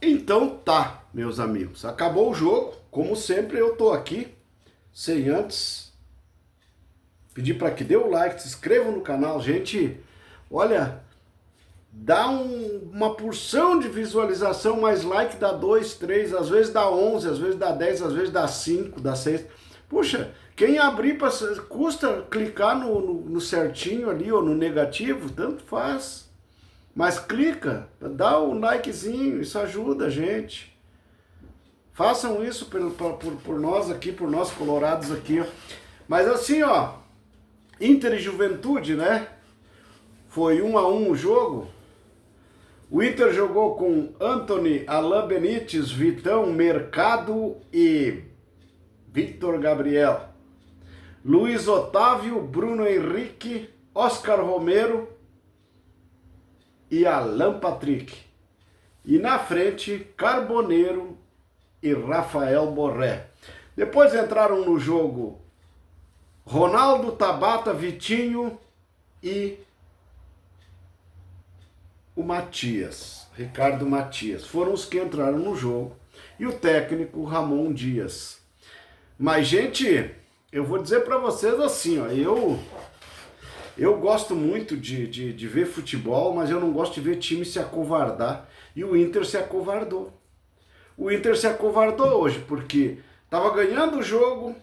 Então tá, meus amigos, acabou o jogo. Como sempre, eu tô aqui, sem antes pedir para que dê o like, se inscreva no canal, gente. Olha, dá uma porção de visualização, mais like dá 2, 3, às vezes dá 11, às vezes dá 10, às vezes dá 5, dá 6. Puxa, quem abrir custa clicar no certinho ali ou no negativo, tanto faz. Mas clica, dá um likezinho, isso ajuda a gente. Façam isso por nós aqui, por nós colorados aqui. Ó. Mas assim, ó, Inter e Juventude, né? Foi 1-1 o jogo. O Inter jogou com Antony, Alain Benítez, Vitão, Mercado e Victor Gabriel. Luiz Otávio, Bruno Henrique, Oscar Romero e Alan Patrick. E na frente, Carboneiro e Rafael Borré. Depois entraram no jogo Ronaldo, Tabata, Vitinho e o Matias, Ricardo Matias. Foram os que entraram no jogo. E o técnico Ramon Dias. Mas, gente, eu vou dizer para vocês assim, ó, eu gosto muito de ver futebol, mas eu não gosto de ver time se acovardar. E o Inter se acovardou. O Inter se acovardou hoje, porque estava ganhando o jogo,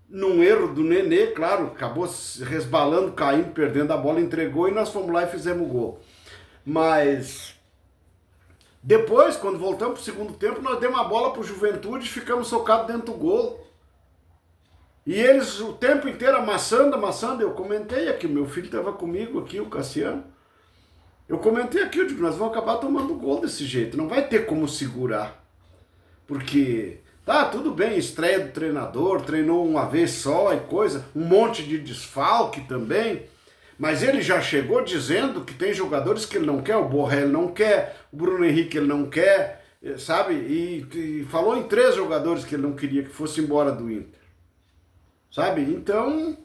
num erro do Nenê, claro, acabou resbalando, caindo, perdendo a bola, entregou e nós fomos lá e fizemos o gol. Mas depois, quando voltamos para o segundo tempo, nós demos a bola para o Juventude e ficamos socados dentro do gol. E eles o tempo inteiro amassando. Eu comentei aqui, meu filho estava comigo aqui, o Cassiano. Eu comentei aqui, eu digo, nós vamos acabar tomando gol desse jeito, não vai ter como segurar. Porque, tá, tudo bem, estreia do treinador, treinou uma vez só e coisa, um monte de desfalque também, mas ele já chegou dizendo que tem jogadores que ele não quer, o Borré ele não quer, o Bruno Henrique ele não quer, sabe? E falou em 3 jogadores que ele não queria que fosse embora do Inter, sabe? Então,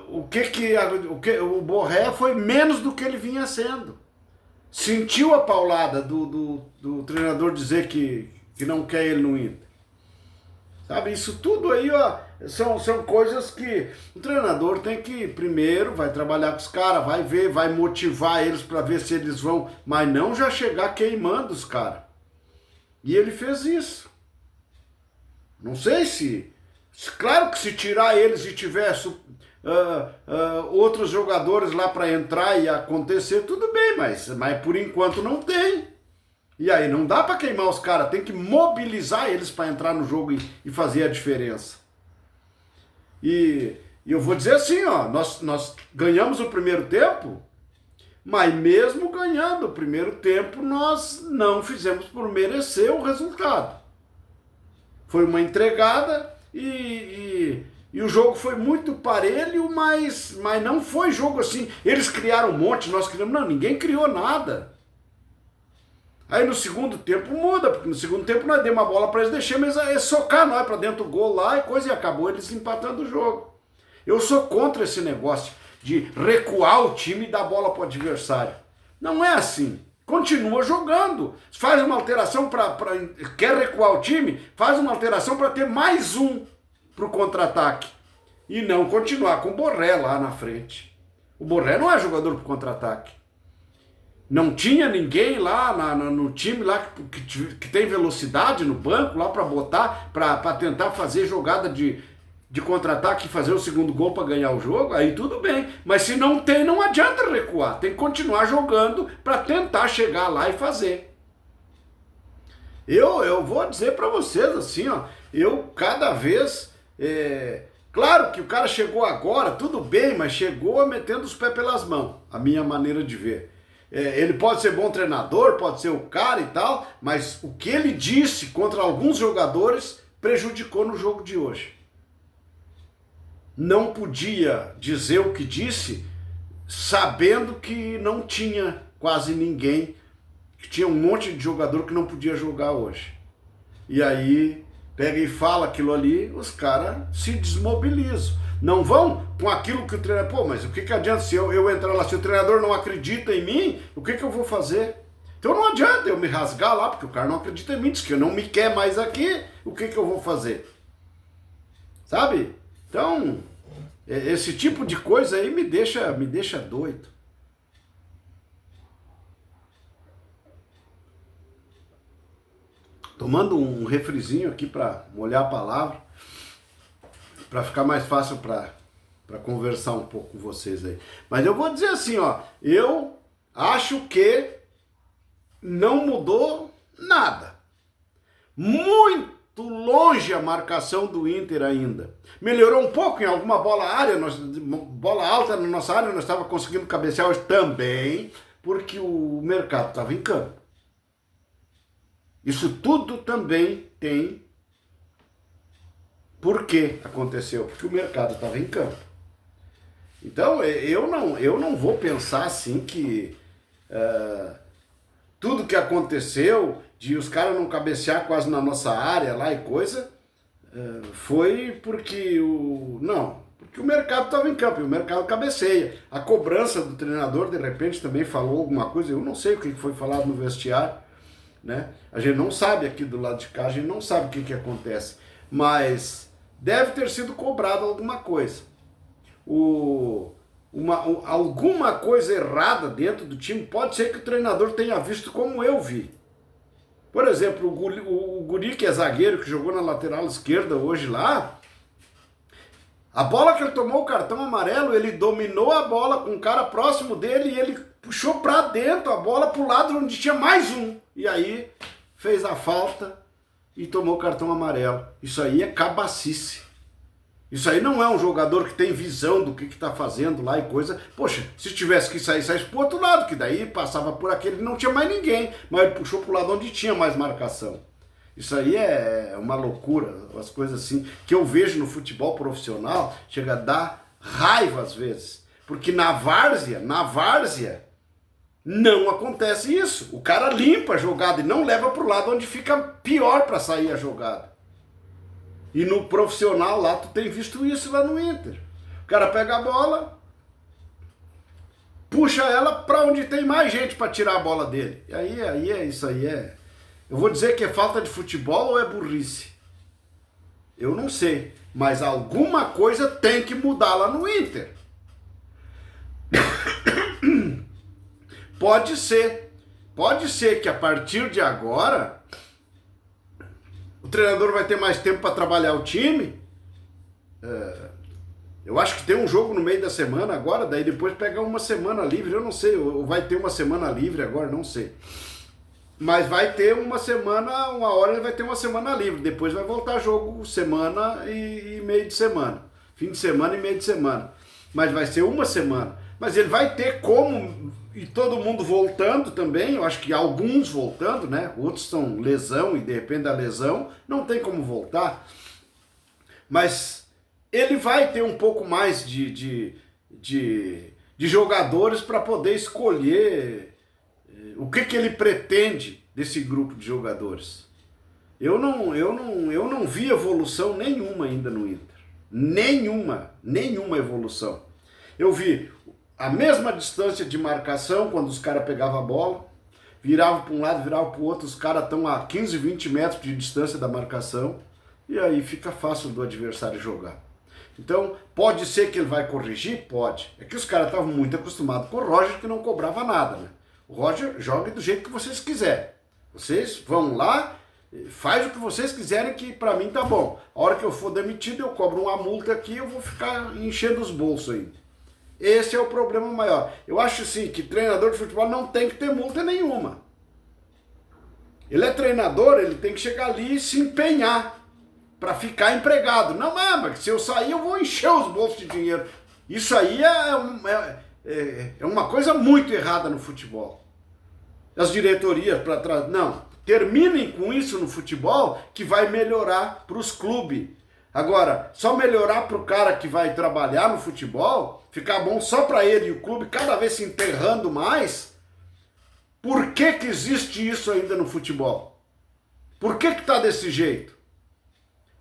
o Borré foi menos do que ele vinha sendo. Sentiu a paulada do treinador dizer que não quer ele no Inter. Sabe, isso tudo aí, ó, são coisas que o treinador tem que, primeiro, vai trabalhar com os caras, vai ver, vai motivar eles para ver se eles vão, mas não já chegar queimando os caras. E ele fez isso. Não sei se claro que se tirar eles e tivesse outros jogadores lá para entrar e acontecer, tudo bem, mas por enquanto não tem. E aí não dá para queimar os caras, tem que mobilizar eles para entrar no jogo e fazer a diferença. E eu vou dizer assim, ó, nós ganhamos o primeiro tempo, mas mesmo ganhando o primeiro tempo, nós não fizemos por merecer o resultado. Foi uma entregada e o jogo foi muito parelho, mas não foi jogo assim. Eles criaram um monte, nós criamos. Não, ninguém criou nada. Aí no segundo tempo muda, porque no segundo tempo nós demos uma bola para eles, deixamos eles socar nós para dentro do gol lá e coisa, e acabou eles empatando o jogo. Eu sou contra esse negócio de recuar o time e dar bola para o adversário. Não é assim. Continua jogando. Faz uma alteração quer recuar o time? Faz uma alteração para ter mais um para o contra-ataque. E não continuar com o Borré lá na frente. O Borré não é jogador para contra-ataque. Não tinha ninguém lá no time lá que tem velocidade no banco lá para botar, para tentar fazer jogada de contra-ataque e fazer o segundo gol para ganhar o jogo, aí tudo bem. Mas se não tem, não adianta recuar. Tem que continuar jogando para tentar chegar lá e fazer. Eu vou dizer para vocês assim, ó, eu cada vez... claro que o cara chegou agora, tudo bem, mas chegou metendo os pés pelas mãos, a minha maneira de ver. Ele pode ser bom treinador, pode ser o cara e tal, mas o que ele disse contra alguns jogadores prejudicou no jogo de hoje. Não podia dizer o que disse, sabendo que não tinha quase ninguém, que tinha um monte de jogador que não podia jogar hoje. E aí pega e fala aquilo ali, os caras se desmobilizam. Não vão com aquilo que o treinador... Pô, mas o que adianta se eu entrar lá? Se o treinador não acredita em mim, o que eu vou fazer? Então não adianta eu me rasgar lá, porque o cara não acredita em mim, diz que não me quer mais aqui, o que eu vou fazer? Sabe? Então, esse tipo de coisa aí me deixa doido. Tomando um refrizinho aqui para molhar a palavra, para ficar mais fácil para conversar um pouco com vocês aí. Mas eu vou dizer assim, ó, eu acho que não mudou nada. Muito longe a marcação do Inter ainda. Melhorou um pouco em alguma bola área, bola alta na nossa área, nós estávamos conseguindo cabecear hoje também, porque o mercado estava em campo. Isso tudo também tem por que aconteceu, porque o mercado estava em campo. Então eu não vou pensar assim que tudo que aconteceu, de os caras não cabecear quase na nossa área lá e coisa, foi porque porque o mercado estava em campo, e o mercado cabeceia. A cobrança do treinador, de repente, também falou alguma coisa, eu não sei o que foi falado no vestiário, né? A gente não sabe aqui do lado de cá, a gente não sabe o que acontece, mas deve ter sido cobrado alguma coisa. Alguma coisa errada dentro do time, pode ser que o treinador tenha visto como eu vi. Por exemplo, o guri que é zagueiro, que jogou na lateral esquerda hoje lá, a bola que ele tomou o cartão amarelo, ele dominou a bola com um cara próximo dele e ele puxou pra dentro a bola pro lado onde tinha mais um. E aí fez a falta e tomou o cartão amarelo. Isso aí é cabacice. Isso aí não é um jogador que tem visão do que tá fazendo lá e coisa. Poxa, se tivesse que saísse pro outro lado, que daí passava por aquele, não tinha mais ninguém. Mas ele puxou pro lado onde tinha mais marcação. Isso aí é uma loucura, as coisas assim, que eu vejo no futebol profissional, chega a dar raiva às vezes. Porque na várzea, não acontece isso. O cara limpa a jogada e não leva pro lado onde fica pior para sair a jogada. E no profissional lá, tu tem visto isso lá no Inter. O cara pega a bola, puxa ela para onde tem mais gente para tirar a bola dele. E aí isso aí é... Eu vou dizer que é falta de futebol ou é burrice? Eu não sei. Mas alguma coisa tem que mudar lá no Inter. Pode ser que a partir de agora o treinador vai ter mais tempo para trabalhar o time. Eu acho que tem um jogo no meio da semana agora, daí depois pegar uma semana livre, eu não sei, ou vai ter uma semana livre agora, não sei. Mas vai ter uma semana, uma hora ele vai ter uma semana livre, depois vai voltar jogo semana e meio de semana. Fim de semana e meio de semana. Mas vai ser uma semana. Mas ele vai ter como, e todo mundo voltando também, eu acho que alguns voltando, né? Outros são lesão e de repente da lesão não tem como voltar. Mas ele vai ter um pouco mais de jogadores para poder escolher o que ele pretende desse grupo de jogadores. Eu não vi evolução nenhuma ainda no Inter. Nenhuma evolução. Eu vi a mesma distância de marcação quando os caras pegavam a bola, viravam para um lado, viravam para o outro, os caras estão a 15, 20 metros de distância da marcação, e aí fica fácil do adversário jogar. Então, pode ser que ele vai corrigir? Pode. É que os caras estavam muito acostumados com o Roger, que não cobrava nada, né? O Roger joga do jeito que vocês quiserem. Vocês vão lá, faz o que vocês quiserem, que pra mim tá bom. A hora que eu for demitido, eu cobro uma multa aqui, eu vou ficar enchendo os bolsos ainda. Esse é o problema maior. Eu acho assim que treinador de futebol não tem que ter multa nenhuma. Ele é treinador, ele tem que chegar ali e se empenhar para ficar empregado. Não, mas se eu sair eu vou encher os bolsos de dinheiro. Isso aí é uma coisa muito errada no futebol. As diretorias para trás, não, terminem com isso no futebol que vai melhorar para os clubes. Agora, só melhorar para o cara que vai trabalhar no futebol, ficar bom só para ele e o clube cada vez se enterrando mais. Por que existe isso ainda no futebol? Por que está desse jeito?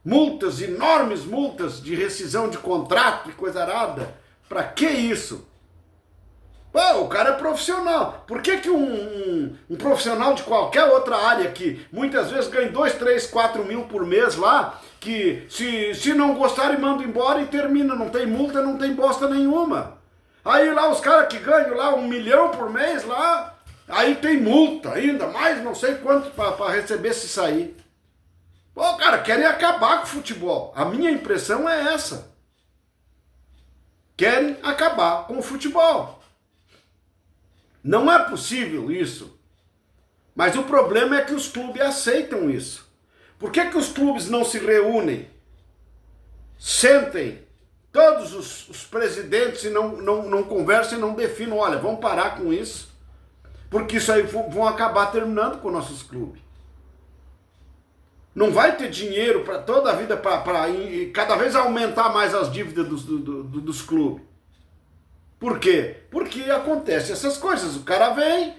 Multas, enormes multas de rescisão de contrato e coisa arada. Para que isso? Pô, o cara é profissional. Por que que um profissional de qualquer outra área que muitas vezes ganha 2, 3, 4 mil por mês lá, que se não gostarem manda embora e termina, não tem multa, não tem bosta nenhuma. Aí lá os caras que ganham lá 1 milhão por mês lá, aí tem multa ainda, mais não sei quanto para receber se sair. Pô, cara, querem acabar com o futebol. A minha impressão é essa. Querem acabar com o futebol. Não é possível isso. Mas o problema é que os clubes aceitam isso. Por que que os clubes não se reúnem? Sentem todos os presidentes e não conversam e não definem, olha, vamos parar com isso. Porque isso aí vão acabar terminando com nossos clubes. Não vai ter dinheiro para toda a vida para cada vez aumentar mais as dívidas dos clubes. Por quê? Porque acontece essas coisas. O cara vem,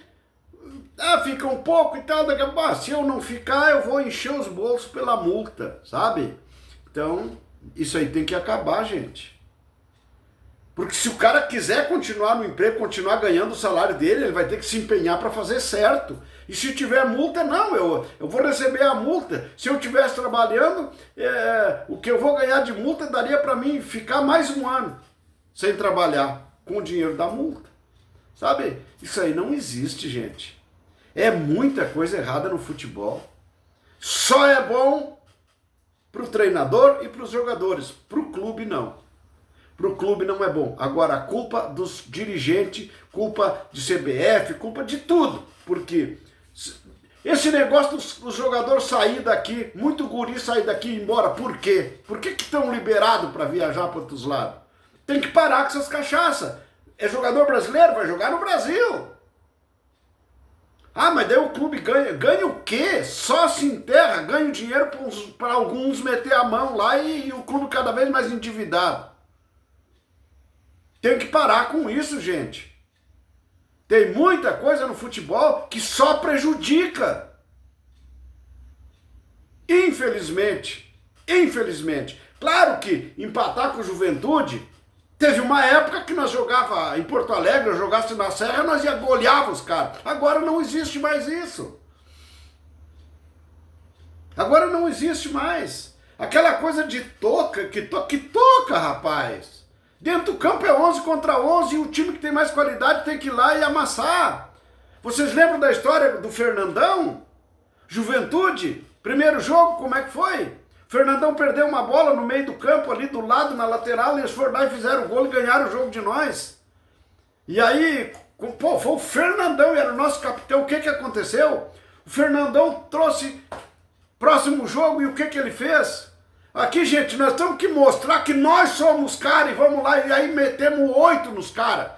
fica um pouco e tal, daqui a pouco, se eu não ficar, eu vou encher os bolsos pela multa, sabe? Então, isso aí tem que acabar, gente. Porque se o cara quiser continuar no emprego, continuar ganhando o salário dele, ele vai ter que se empenhar para fazer certo. E se tiver multa, não, eu vou receber a multa. Se eu estivesse trabalhando, o que eu vou ganhar de multa daria para mim ficar mais um ano sem trabalhar com o dinheiro da multa. Sabe? Isso aí não existe, gente. É muita coisa errada no futebol. Só é bom para o treinador e para os jogadores. Para o clube, não. Para o clube não é bom. Agora, a culpa dos dirigentes, culpa de CBF, culpa de tudo. Porque esse negócio dos jogadores sair daqui, muito guri sair daqui e ir embora, por quê? Por que estão liberados para viajar para outros lados? Tem que parar com essas cachaças. É jogador brasileiro? Vai jogar no Brasil. Mas daí o clube ganha. Ganha o quê? Só se enterra, ganha o dinheiro para alguns meter a mão lá e o clube cada vez mais endividado. Tem que parar com isso, gente. Tem muita coisa no futebol que só prejudica. Infelizmente. Infelizmente. Claro que empatar com o Juventude, teve uma época que nós jogava em Porto Alegre, eu jogasse na Serra, nós ia golear os caras. Agora não existe mais isso. Agora não existe mais. Aquela coisa de toca, que toca, rapaz. Dentro do campo é 11 contra 11 e o time que tem mais qualidade tem que ir lá e amassar. Vocês lembram da história do Fernandão? Juventude, primeiro jogo, como é que foi? O Fernandão perdeu uma bola no meio do campo, ali do lado, na lateral, e eles foram lá e fizeram o gol e ganharam o jogo de nós. E aí, foi o Fernandão, era o nosso capitão, o que aconteceu? O Fernandão trouxe próximo jogo e o que ele fez? Aqui, gente, nós temos que mostrar que nós somos caras e vamos lá e aí metemos 8 nos caras.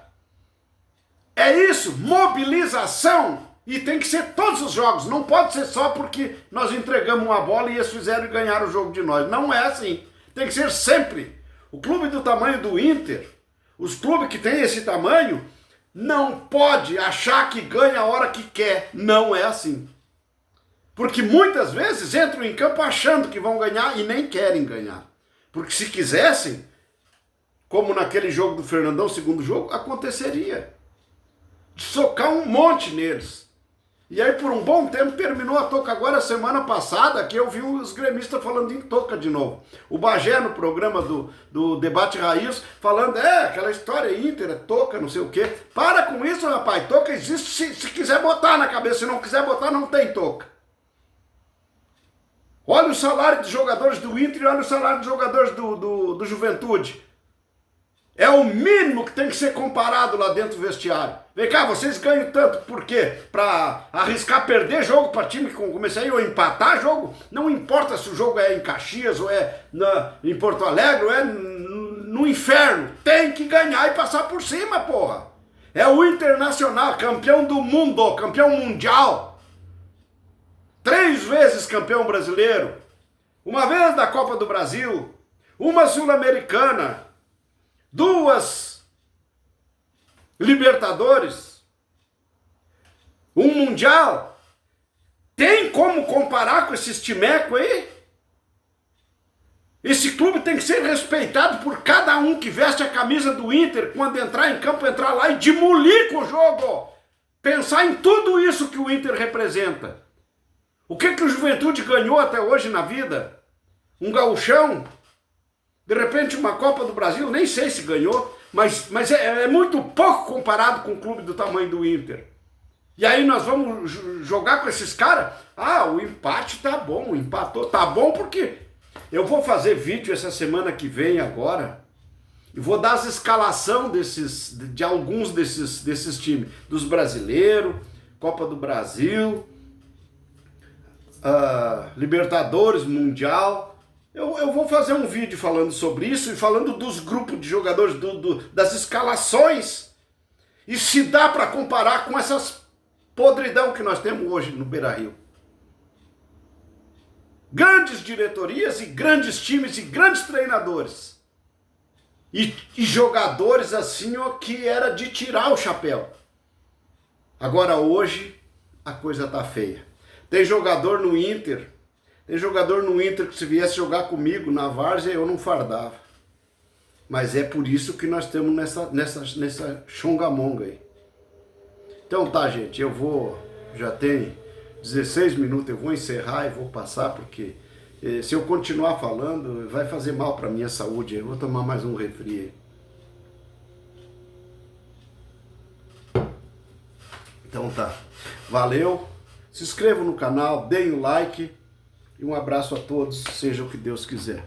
É isso, mobilização. E tem que ser todos os jogos, não pode ser só porque nós entregamos uma bola e eles fizeram e ganharam o jogo de nós. Não é assim, tem que ser sempre. O clube do tamanho do Inter, os clubes que têm esse tamanho, não pode achar que ganha a hora que quer. Não é assim. Porque muitas vezes entram em campo achando que vão ganhar e nem querem ganhar. Porque se quisessem, como naquele jogo do Fernandão, segundo jogo, aconteceria. De socar um monte neles. E aí por um bom tempo terminou a toca. Agora semana passada que eu vi os gremistas falando em toca de novo. O Bagé no programa do Debate Raiz falando, aquela história Inter, é toca, não sei o quê. Para com isso, rapaz. Toca existe se quiser botar na cabeça. Se não quiser botar, não tem toca. Olha o salário dos jogadores do Inter e olha o salário dos jogadores do Juventude. É o mínimo que tem que ser comparado lá dentro do vestiário. Vem cá, vocês ganham tanto, por quê? Pra arriscar perder jogo pra time que comecei ou empatar jogo? Não importa se o jogo é em Caxias ou é em Porto Alegre ou é no inferno. Tem que ganhar e passar por cima, porra. É o Internacional, campeão do mundo, campeão mundial. 3 vezes campeão brasileiro, uma vez da Copa do Brasil, uma Sul-Americana, 2 Libertadores, um Mundial. Tem como comparar com esses timecos aí? Esse clube tem que ser respeitado por cada um que veste a camisa do Inter, quando entrar em campo, entrar lá e demolir com o jogo. Pensar em tudo isso que o Inter representa. O que o Juventude ganhou até hoje na vida? Um gauchão? De repente uma Copa do Brasil? Nem sei se ganhou, mas é muito pouco comparado com um clube do tamanho do Inter. E aí nós vamos jogar com esses caras? Ah, o empate tá bom, empatou. Tá bom porque eu vou fazer vídeo essa semana que vem agora e vou dar as escalação de alguns desses times. Dos brasileiros, Copa do Brasil, Libertadores, Mundial. Eu vou fazer um vídeo falando sobre isso e falando dos grupos de jogadores, das escalações. E se dá para comparar com essas podridão que nós temos hoje no Beira-Rio. Grandes diretorias e grandes times e grandes treinadores. E jogadores assim, ó, que era de tirar o chapéu. Agora hoje a coisa tá feia. Tem jogador no Inter que se viesse jogar comigo na várzea eu não fardava. Mas é por isso que nós estamos nessa chongamonga aí. Então tá, gente, já tem 16 minutos, eu vou encerrar e vou passar, porque se eu continuar falando, vai fazer mal para minha saúde. Eu vou tomar mais um refri aí. Então tá, valeu, se inscrevam no canal, deem o like e um abraço a todos, seja o que Deus quiser.